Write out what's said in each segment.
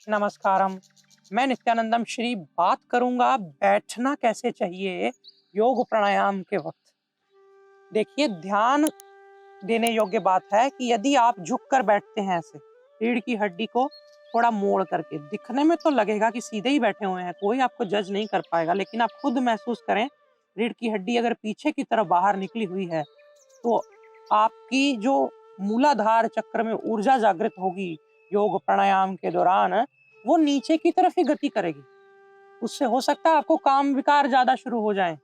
नमस्कारम। मैं नित्यानंदम श्री बात करूंगा बैठना कैसे चाहिए योग प्राणायाम के वक्त। देखिए, ध्यान देने योग्य बात है कि यदि आप झुक कर बैठते हैं ऐसे रीढ़ की हड्डी को थोड़ा मोड़ करके, दिखने में तो लगेगा कि सीधे ही बैठे हुए हैं, कोई आपको जज नहीं कर पाएगा, लेकिन आप खुद महसूस करें, रीढ़ की हड्डी अगर पीछे की तरफ बाहर निकली हुई है तो आपकी जो मूलाधार चक्र में ऊर्जा जागृत होगी योग प्राणायाम के दौरान, वो नीचे की तरफ ही गति करेगी। उससे हो सकता है आपको काम विकार ज्यादा शुरू हो जाए,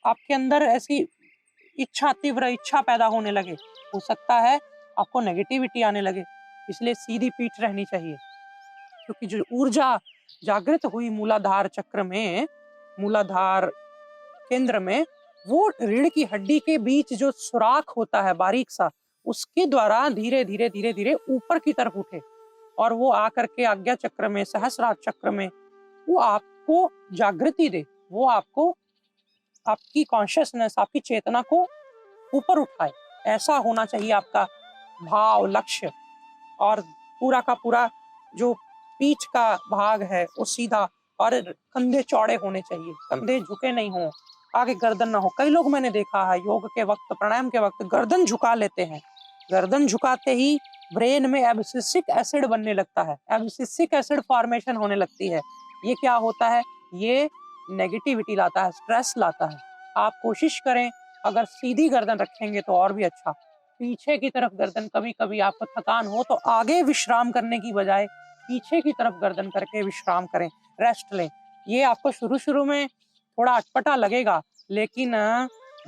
आपके अंदर ऐसी तीव्र इच्छा पैदा होने लगे, हो सकता है आपको नेगेटिविटी आने लगे। इसलिए सीधी पीठ रहनी चाहिए, क्योंकि जो ऊर्जा जागृत हुई मूलाधार चक्र में, मूलाधार केंद्र में, वो रीढ़ की हड्डी के बीच जो सुराख होता है बारीक सा, उसके द्वारा धीरे धीरे धीरे धीरे ऊपर की तरफ उठे और वो आकर के आज्ञा चक्र में, सहस्रार चक्र में वो आपको जागृति दे, वो आपको आपकी कॉन्शियसनेस, आपकी चेतना को ऊपर उठाए। ऐसा होना चाहिए आपका भाव, लक्ष्य। और पूरा का पूरा जो पीठ का भाग है वो सीधा, और कंधे चौड़े होने चाहिए, कंधे झुके नहीं हो, आगे गर्दन ना हो। कई लोग मैंने देखा है योग के वक्त, प्राणायाम के वक्त गर्दन झुका लेते हैं। गर्दन झुकाते ही ब्रेन में एब्सिसिक एसिड बनने लगता है, एब्सिसिक एसिड फॉर्मेशन होने लगती है। ये क्या होता है? ये नेगेटिविटी लाता है, स्ट्रेस लाता है। आप कोशिश करें, अगर सीधी गर्दन रखेंगे तो और भी अच्छा। पीछे की तरफ गर्दन, कभी कभी आपको थकान हो तो आगे विश्राम करने की बजाय पीछे की तरफ गर्दन करके विश्राम करें, रेस्ट लें। ये आपको शुरू शुरू में थोड़ा अटपटा लगेगा, लेकिन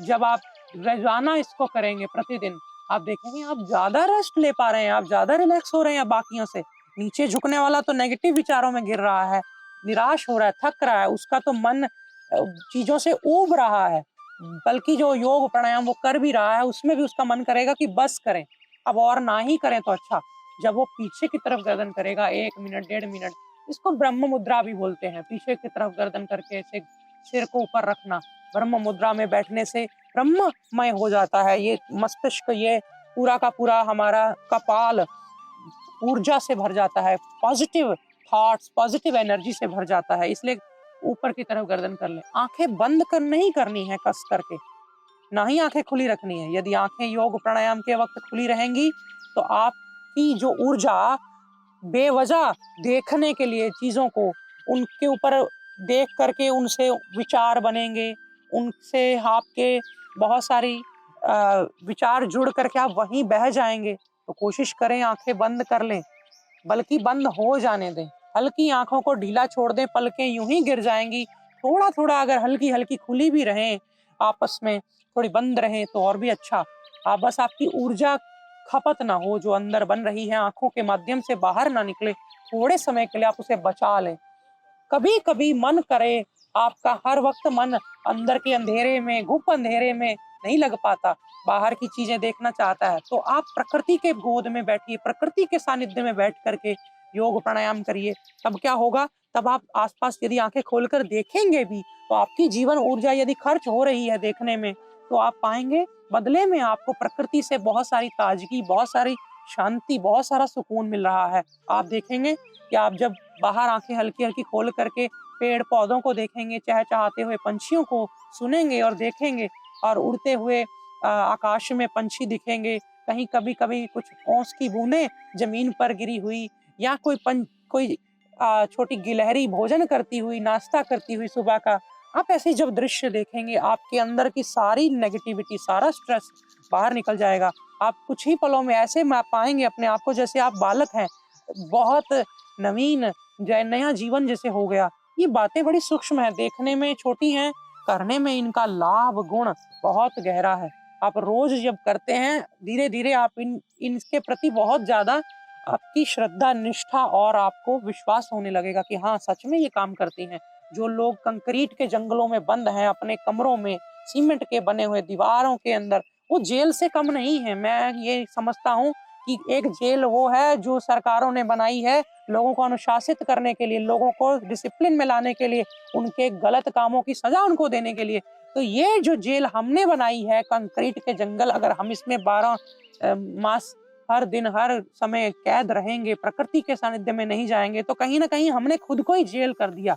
जब आप रोजाना इसको करेंगे प्रतिदिन, आप देखेंगे आप ज्यादा रेस्ट ले पा रहे हैं, आप ज्यादा रिलैक्स हो रहे हैं बाकियों से। नीचे झुकने वाला तो नेगेटिव विचारों में गिर रहा है, निराश हो रहा है, थक रहा है, उसका तो मन चीजों से ऊब रहा है। बल्कि जो योग प्राणायाम वो कर भी रहा है, उसमें भी उसका मन करेगा कि बस करें, अब और ना ही करें तो अच्छा। जब वो पीछे की तरफ गर्दन करेगा 1 मिनट 1.5 मिनट, इसको ब्रह्म मुद्रा भी बोलते हैं, पीछे की तरफ गर्दन करके ऐसे सिर को ऊपर रखना। ब्रह्म मुद्रा में बैठने से ब्रह्ममय हो जाता है ये मस्तिष्क, ये पूरा का पूरा हमारा कपाल ऊर्जा से भर जाता है, पॉजिटिव थॉट्स, पॉजिटिव एनर्जी से भर जाता है। इसलिए ऊपर की तरफ गर्दन कर ले। आंखें बंद कर नहीं करनी है कस करके, ना ही आंखें खुली रखनी है। यदि आंखें योग प्राणायाम के वक्त खुली रहेंगी तो आपकी जो ऊर्जा बेवजह देखने के लिए चीजों को, उनके ऊपर देख करके उनसे विचार बनेंगे, उनसे आपके बहुत सारी विचार जुड़ करके आप वहीं बह जाएंगे। तो कोशिश करें आंखें बंद कर लें, बल्कि बंद हो जाने दें। हल्की आंखों को ढीला छोड़ दें, पलकें यूं ही गिर जाएंगी। थोड़ा थोड़ा अगर हल्की हल्की खुली भी रहें, आपस में थोड़ी बंद रहें तो और भी अच्छा। आप बस, आपकी ऊर्जा खपत ना हो, जो अंदर बन रही है आंखों के माध्यम से बाहर ना निकले, थोड़े समय के लिए आप उसे बचा लें। कभी कभी मन करे, आपका हर वक्त मन अंदर के अंधेरे में, गुप्त अंधेरे में नहीं लग पाता, बाहर की चीजें देखना चाहता है, तो आप प्रकृति के गोद में बैठिए, प्रकृति के सानिध्य में बैठ करके योग प्राणायाम करिए। तब क्या होगा? तब आप आसपास यदि आंखें खोलकर देखेंगे भी तो आपकी जीवन ऊर्जा यदि खर्च हो रही है देखने में, तो आप पाएंगे बदले में आपको प्रकृति से बहुत सारी ताजगी, बहुत सारी शांति, बहुत सारा सुकून मिल रहा है। आप देखेंगे कि आप जब बाहर आंखें हल्की हल्की खोल करके पेड़ पौधों को देखेंगे, चहचहाते हुए पंछियों को सुनेंगे और देखेंगे, और उड़ते हुए आकाश में पंछी दिखेंगे, कहीं कभी कभी कुछ ओस की बूंदें जमीन पर गिरी हुई, या कोई छोटी गिलहरी भोजन करती हुई, नाश्ता करती हुई सुबह का। आप ऐसे जब दृश्य देखेंगे, आपके अंदर की सारी नेगेटिविटी, सारा स्ट्रेस बाहर निकल जाएगा। आप कुछ ही पलों में ऐसे पाएंगे अपने आप को जैसे आप बालक हैं, बहुत नवीन, नया जीवन जैसे हो गया। ये बातें बड़ी सूक्ष्म है, देखने में छोटी हैं, करने में इनका लाभ गुण बहुत गहरा है। आप रोज जब करते हैं, धीरे धीरे आप इनके प्रति बहुत ज्यादा आपकी श्रद्धा, निष्ठा और आपको विश्वास होने लगेगा कि हाँ, सच में ये काम करती हैं। जो लोग कंक्रीट के जंगलों में बंद हैं, अपने कमरों में सीमेंट के बने हुए दीवारों के अंदर, वो जेल से कम नहीं है। मैं ये समझता हूँ कि एक जेल वो है जो सरकारों ने बनाई है लोगों को अनुशासित करने के लिए, लोगों को डिसिप्लिन में लाने के लिए, उनके गलत कामों की सजा उनको देने के लिए। तो ये जो जेल हमने बनाई है, कंक्रीट के जंगल, अगर हम इसमें 12 मास हर दिन हर समय कैद रहेंगे, प्रकृति के सानिध्य में नहीं जाएंगे, तो कहीं ना कहीं हमने खुद को ही जेल कर दिया।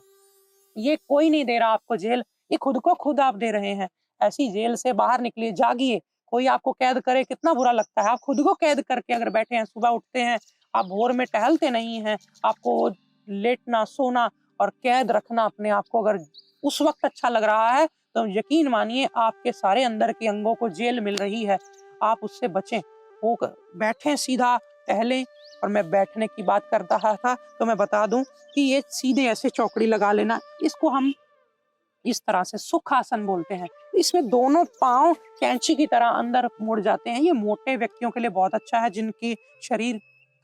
ये कोई नहीं दे रहा आपको जेल, ये खुद को खुद आप दे रहे हैं। ऐसी जेल से बाहर निकलिए, जागिए। कोई आपको कैद करे कितना बुरा लगता है। आप खुद को कैद करके अगर बैठे हैं, सुबह उठते हैं, आप भोर में टहलते नहीं हैं, आपको लेटना, सोना और कैद रखना अपने आप को अगर उस वक्त अच्छा लग रहा है, तो यकीन मानिए आपके सारे अंदर के अंगों को जेल मिल रही है। आप उससे बचें। वो बैठें सीधा, टहलें। और मैं बैठने की बात कर रहा था, तो मैं बता दूं कि ये सीधे ऐसे चौकड़ी लगा लेना, इसको हम इस तरह से सुखासन बोलते हैं। इसमें दोनों पाँव कैंची की तरह अंदर मुड़ जाते हैं। ये मोटे व्यक्तियों के लिए बहुत अच्छा है, जिनकी शरीर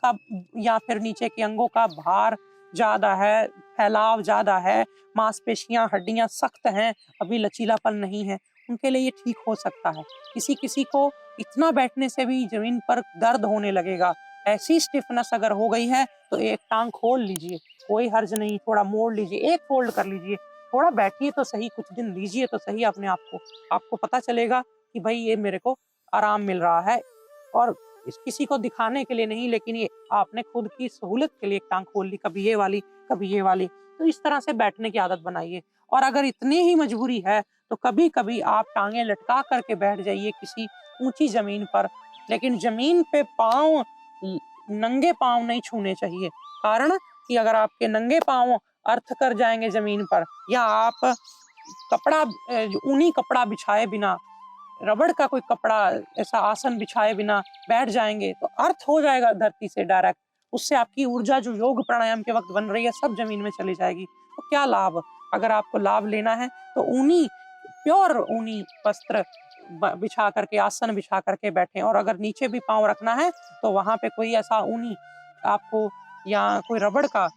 का या फिर नीचे के अंगों का भार ज़्यादा है, फैलाव ज़्यादा है, मांसपेशियाँ, हड्डियाँ सख्त हैं, अभी लचीलापन नहीं है, उनके लिए ये ठीक हो सकता है। किसी-किसी को इतना बैठने से भी ज़मीन पर दर्द होने लगेगा। ऐसी स्टिफनेस अगर हो गई है, तो एक टाँग खोल लीजिए, कोई हर्ज नहीं, थोड़ा मोड़ लीजिए, एक फ़ोल्ड कर लीजिए। थोड़ा बैठिए तो सही, कुछ दिन लीजिए तो सही अपने आप को। आपको पता चलेगा कि भई ये मेरे को आराम मिल रहा है। और इस किसी को दिखाने के लिए नहीं, लेकिन ये आपने खुद की सहूलत के लिए एक टाँग खोल ली, कभी ये वाली, कभी ये वाली। तो इस तरह से बैठने की आदत बनाइए। और अगर इतनी ही मजबूरी है, तो कभी-कभी आप टाँगें लटका कर के बैठ जाइए किसी ऊँची ज़मीन पर। लेकिन ज़मीन पे पाँव ल नंगे पाँव नहीं छूने चाहिए। कारण कि अगर आपके नंगे पाँव अर्थ कर जाएँगे ज़मीन पर, या आप कपड़ा ऊनी कपड़ा बिछाए बिना, रबड़ का कोई कपड़ा ऐसा आसन बिछाए बिना बैठ जाएँगे, तो अर्थ हो जाएगा धरती से डायरेक्ट। उससे आपकी ऊर्जा जो योग प्राणायाम के वक़्त बन रही है, सब ज़मीन में चली जाएगी। तो क्या लाभ? अगर आपको लाभ लेना है, तो ऊनी, प्योर ऊनी वस्त्र बिछा करके, आसन बिछा करके बैठें। और अगर नीचे भी पाँव रखना है, तो वहाँ पे कोई ऐसा ऊनी आपको या कोई रबड़ का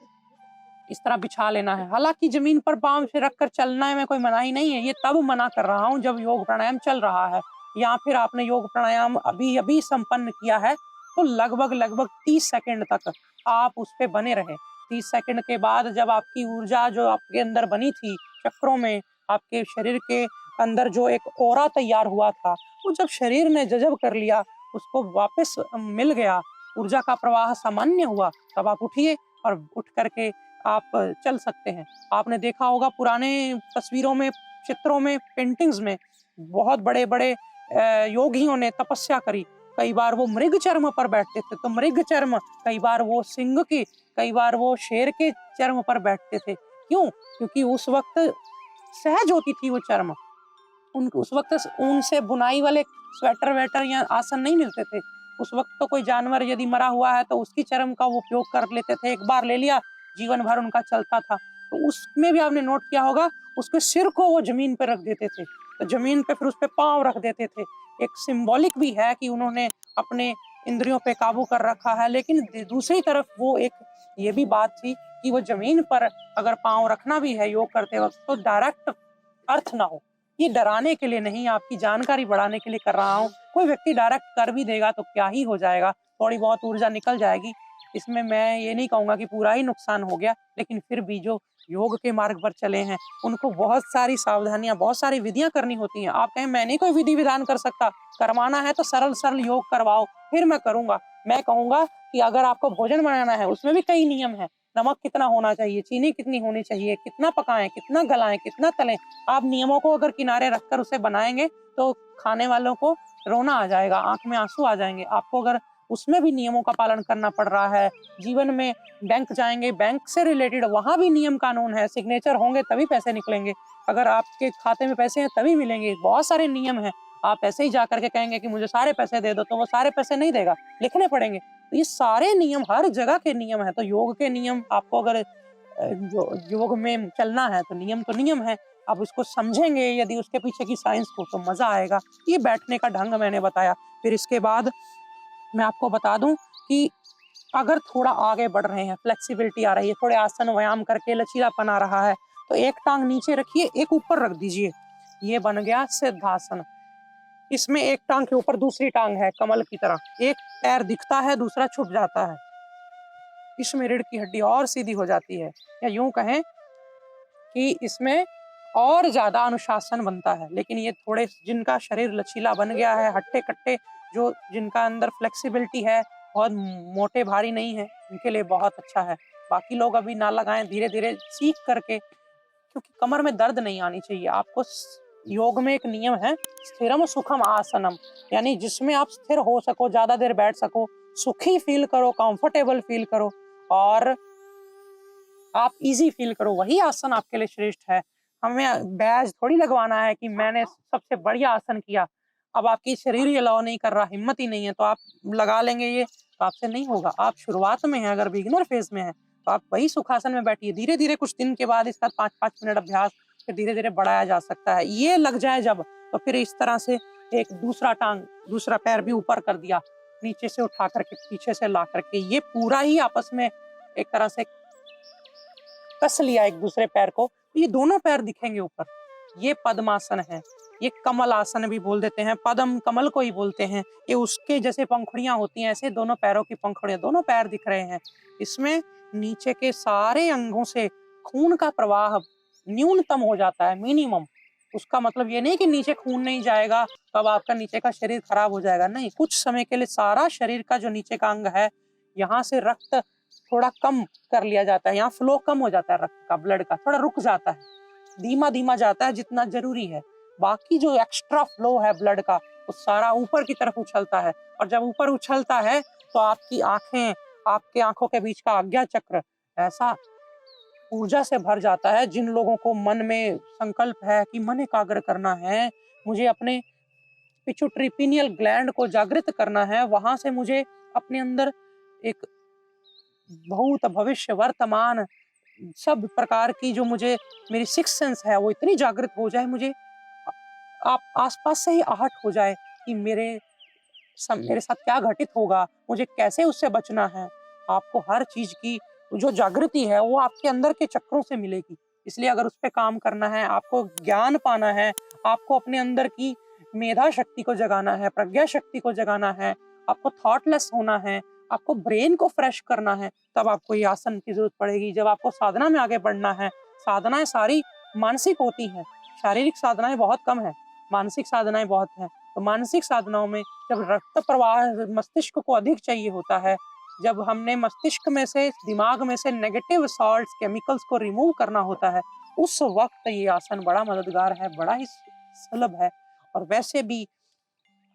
इस तरह बिछा लेना है। हालाँकि ज़मीन पर पाँव से रखकर चलने में कोई मनाही नहीं है, ये तब मना कर रहा हूँ जब योग प्राणायाम चल रहा है, या फिर आपने योग प्राणायाम अभी-अभी संपन्न किया है, तो लगभग-लगभग 30 सेकंड तक आप उस पे बने रहें। 30 सेकंड के बाद जब आपकी ऊर्जा जो आपके अंदर बनी थी, चक्रों में, आपके शरीर के अंदर जो एक ऑरा तैयार हुआ था, वो जब शरीर ने जज़ब कर लिया, उसको वापस मिल गया, ऊर्जा का प्रवाह सामान्य हुआ, तब आप उठिए और उठ कर के आप चल सकते हैं। आपने देखा होगा पुराने तस्वीरों में, चित्रों में, पेंटिंग्स में बहुत बड़े-बड़े योगियों ने तपस्या करी। कई बार वो मृग चर्म पर बैठते थे, तो मृग चर्म, कई बार वो सिंह के, कई बार वो शेर के चर्म पर बैठते थे। क्यों? क्योंकि उस वक़्त सहज होती थी वो चर्म। उस वक़्त ऊन से बुनाई वाले स्वेटर-वेटर या आसन नहीं मिलते थे। उस वक़्त तो कोई जानवर यदि मरा हुआ है, तो उसकी चर्म का वो उपयोग कर लेते थे। एक बार ले लिया, जीवन भर उनका चलता था। तो उसमें भी आपने नोट किया होगा, उसके सिर को वो ज़मीन पे रख देते थे। तो ज़मीन पे फिर उसपे पाँव रख देते थे। एक सिम्बॉलिक भी है कि उन्होंने अपने इंद्रियों पे काबू कर रखा है। लेकिन दूसरी तरफ वो एक ये भी बात थी कि वो ज़मीन पर अगर पाँव रखना भी है योग करते वक़्त, तो डायरेक्ट अर्थ ना हो। ये डराने के लिए नहीं, आपकी जानकारी बढ़ाने के लिए कर रहा हूँ। कोई व्यक्ति डायरेक्ट कर भी देगा तो क्या ही हो जाएगा, थोड़ी बहुत ऊर्जा निकल जाएगी। इसमें मैं ये नहीं कहूँगा कि पूरा ही नुकसान हो गया, लेकिन फिर भी जो योग के मार्ग पर चले हैं, उनको बहुत सारी सावधानियाँ, बहुत सारी विधियाँ करनी होती हैं। आप कहें मैं नहीं कोई विधि-विधान कर सकता, करवाना है तो सरल-सरल योग करवाओ, फिर मैं करूँगा। मैं कहूँगा कि अगर आपको भोजन बनाना है, उसमें भी कई नियम हैं। नमक कितना होना चाहिए, चीनी कितनी होनी चाहिए, कितना पकाएँ, कितना गलाएँ, कितना तलें। आप नियमों को अगर किनारे रखकर उसे बनाएँगे, तो खाने वालों को रोना आ जाएगा, आँख में आँसू आ जाएँगे। आपको अगर उसमें भी नियमों का पालन करना पड़ रहा है, जीवन में बैंक जाएँगे, बैंक से रिलेटेड वहाँ भी नियम कानून है, सिग्नेचर होंगे तभी पैसे निकलेंगे। अगर आपके खाते में पैसे हैं तभी मिलेंगे, बहुत सारे नियम हैं। आप ऐसे ही जा कर के कहेंगे कि मुझे सारे पैसे दे दो, तो वो सारे पैसे नहीं देगा, लिखने पड़ेंगे। तो ये सारे नियम, हर जगह के नियम हैं, तो योग के नियम आपको अगर जो योग में चलना है, तो नियम तो नियम है। आप उसको समझेंगे यदि उसके पीछे की साइंस को, तो मज़ा आएगा। ये बैठने का ढंग मैंने बताया। फिर इसके बाद मैं आपको बता दूँ कि अगर थोड़ा आगे बढ़ रहे हैं, फ्लेक्सिबिलिटी आ रही है, थोड़े आसन व्यायाम करके लचीलापन आ रहा है, तो एक टाँग नीचे रखिए, एक ऊपर रख दीजिए। ये बन गया सिद्धासन। इसमें एक टाँग के ऊपर दूसरी टाँग है कमल की तरह। एक पैर दिखता है, दूसरा छुप जाता है। इसमें रीढ़ की हड्डी और सीधी हो जाती है, या यूँ कहें कि इसमें और ज़्यादा अनुशासन बनता है। लेकिन ये थोड़े जिनका शरीर लचीला बन गया है, हट्टे-कट्टे, जो जिनका अंदर फ्लेक्सिबिलिटी है, बहुत मोटे भारी नहीं है, उनके लिए बहुत अच्छा है। बाकी लोग अभी ना लगाएं, धीरे-धीरे सीख करके, क्योंकि कमर में दर्द नहीं आनी चाहिए। आपको योग में एक नियम है, स्थिरम सुखम आसनम, यानी जिसमें आप स्थिर हो सको, ज्यादा देर बैठ सको, सुखी फील करो, कंफर्टेबल फील करो और आप इजी फील करो, वही आसन आपके लिए श्रेष्ठ है। हमें बैज थोड़ी लगवाना है कि मैंने सबसे बढ़िया आसन किया, अब आपकी शरीर ही अलाउ नहीं कर रहा, हिम्मत ही नहीं है तो आप लगा लेंगे ये, तो आपसे नहीं होगा। आप शुरुआत में हैं, अगर बिगिनर फेज में है तो आप वही सुखासन में बैठिए। धीरे धीरे कुछ दिन के बाद इसका 5-5 मिनट अभ्यास फिर धीरे धीरे बढ़ाया जा सकता है। ये लग जाए जब, तो फिर इस तरह से एक दूसरा पैर भी ऊपर कर दिया, नीचे से उठा करके पीछे से ला करके, ये पूरा ही आपस में एक तरह से कस लिया एक दूसरे पैर को, ये दोनों पैर दिखेंगे ऊपर। ये पद्मासन है, ये कमल आसन भी बोल देते हैं, पद्म कमल को ही बोलते हैं। ये उसके जैसे पंखुड़ियां होती हैं, ऐसे दोनों पैरों की पंखुड़ियां, दोनों पैर दिख रहे हैं। इसमें नीचे के सारे अंगों से खून का प्रवाह न्यूनतम हो जाता है, मिनिमम। उसका मतलब ये नहीं कि नीचे खून नहीं जाएगा तब आपका नीचे का शरीर खराब हो जाएगा, नहीं। कुछ समय के लिए सारा शरीर का जो नीचे का अंग है, यहाँ से रक्त थोड़ा कम कर लिया जाता है, यहाँ फ्लो कम हो जाता है, रक्त का, ब्लड का थोड़ा रुक जाता है, धीमा धीमा जाता है जितना जरूरी है। बाकी जो एक्स्ट्रा फ्लो है ब्लड का, वो सारा ऊपर की तरफ उछलता है, और जब ऊपर उछलता है तो आपकी आंखें, आपके आंखों के बीच का आज्ञा चक्र ऐसा ऊर्जा से भर जाता है। जिन लोगों को मन में संकल्प है कि मन एकाग्र करना है, मुझे अपने पिट्यूटरी पिनियल ग्लैंड को जागृत करना है, वहां से मुझे अपने अंदर एक भूत भविष्य वर्तमान सब प्रकार की जो मुझे मेरी सिक्स सेंस है वो इतनी जागृत हो जाए, मुझे आप आसपास से ही आहट हो जाए कि मेरे साथ क्या घटित होगा, मुझे कैसे उससे बचना है। आपको हर चीज की जो जागृति है वो आपके अंदर के चक्रों से मिलेगी। इसलिए अगर उस पर काम करना है, आपको ज्ञान पाना है, आपको अपने अंदर की मेधा शक्ति को जगाना है, प्रज्ञा शक्ति को जगाना है, आपको थॉटलेस होना है, आपको ब्रेन को फ्रेश करना है, तब आपको ये आसन की जरूरत पड़ेगी। जब आपको साधना में आगे बढ़ना है, साधनाएं सारी मानसिक होती हैं, शारीरिक साधनाएं बहुत कम है, मानसिक साधनाएं बहुत हैं। तो मानसिक साधनाओं में जब रक्त प्रवाह मस्तिष्क को अधिक चाहिए होता है, जब हमने मस्तिष्क में से, दिमाग में से नेगेटिव सॉल्ट्स, केमिकल्स को रिमूव करना होता है, उस वक्त ये आसन बड़ा मददगार है, बड़ा ही सुलभ है। और वैसे भी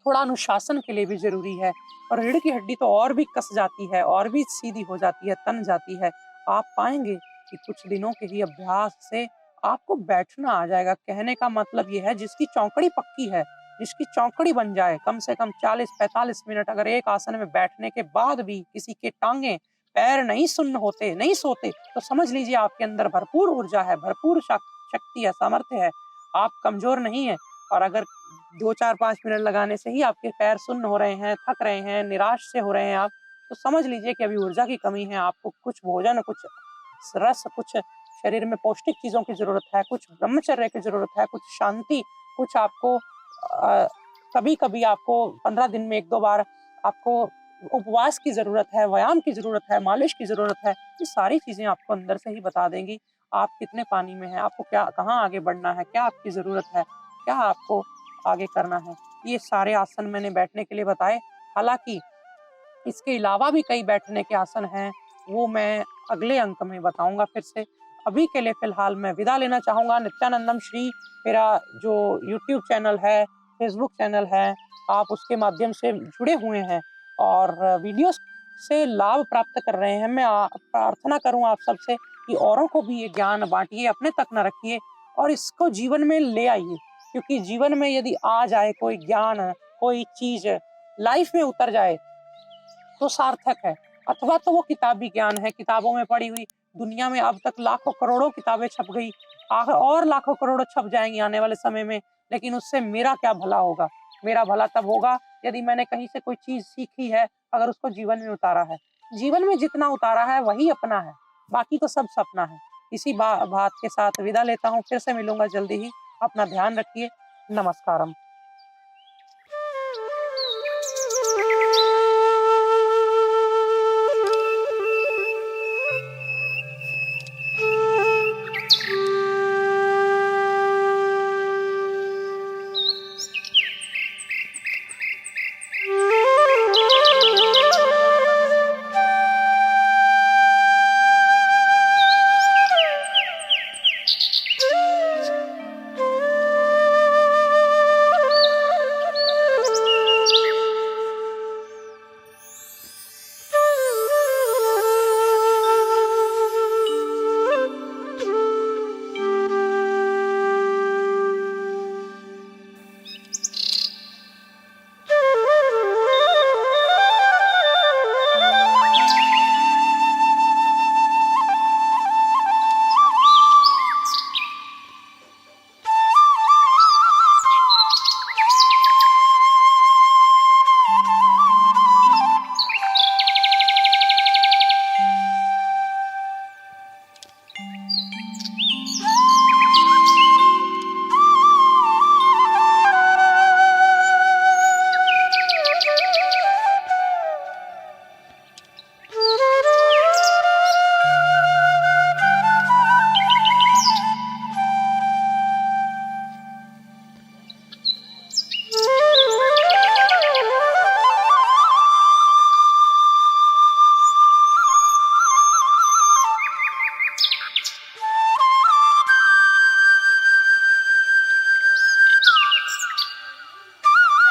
थोड़ा अनुशासन के लिए भी जरूरी है। और रीढ़ की हड्डी तो और भी कस जाती है, और भी सीधी हो जाती है, तन जाती है। आप पाएंगे कि कुछ दिनों के ही अभ्यास से आपको बैठना आ जाएगा। कहने का मतलब ये है, जिसकी चौकड़ी पक्की है, जिसकी चौकड़ी बन जाए, कम से कम 40-45 मिनट अगर एक आसन में बैठने के बाद भी किसी के टांगे पैर नहीं सुन्न होते, नहीं सोते, तो समझ लीजिए आपके अंदर भरपूर ऊर्जा है, भरपूर शक्ति है, सामर्थ्य है, आप कमजोर नहीं है। और अगर 2-4-5 मिनट लगाने से ही आपके पैर सुन्न हो रहे हैं, थक रहे हैं, निराश से हो रहे हैं आप, तो समझ लीजिए कि अभी ऊर्जा की कमी है। आपको कुछ भोजन, कुछ रस, कुछ शरीर में पौष्टिक चीजों की जरूरत है, कुछ ब्रह्मचर्य की जरूरत है, कुछ शांति, कुछ आपको कभी कभी आपको 15 दिन में 1-2 बार आपको उपवास की जरूरत है, व्यायाम की जरूरत है, मालिश की जरूरत है। ये सारी चीजें आपको अंदर से ही बता देंगी आप कितने पानी में हैं, आपको क्या, कहाँ आगे बढ़ना है, क्या आपकी जरूरत है, क्या आपको आगे करना है। ये सारे आसन मैंने बैठने के लिए बताए। हालांकि इसके अलावा भी कई बैठने के आसन हैं, वो मैं अगले अंक में बताऊंगा फिर से। अभी के लिए फिलहाल मैं विदा लेना चाहूंगा। नित्यानंदम श्री मेरा जो यूट्यूब चैनल है, फेसबुक चैनल है, आप उसके माध्यम से जुड़े हुए हैं और वीडियोस से लाभ प्राप्त कर रहे हैं। मैं प्रार्थना करूं आप सबसे कि औरों को भी ये ज्ञान बांटिए, अपने तक न रखिए और इसको जीवन में ले आइए। क्योंकि जीवन में यदि आ जाए कोई ज्ञान, कोई चीज लाइफ में उतर जाए तो सार्थक है। अथवा तो वो किताबी ज्ञान है, किताबों में पढ़ी हुई। दुनिया में अब तक लाखों करोड़ों किताबें छप गई, और लाखों करोड़ों छप जाएंगी आने वाले समय में, लेकिन उससे मेरा क्या भला होगा। मेरा भला तब होगा यदि मैंने कहीं से कोई चीज सीखी है, अगर उसको जीवन में उतारा है। जीवन में जितना उतारा है वही अपना है, बाकी तो सब सपना है। इसी बात के साथ विदा लेता हूँ, फिर से मिलूंगा जल्दी ही। अपना ध्यान रखिए। नमस्कारम।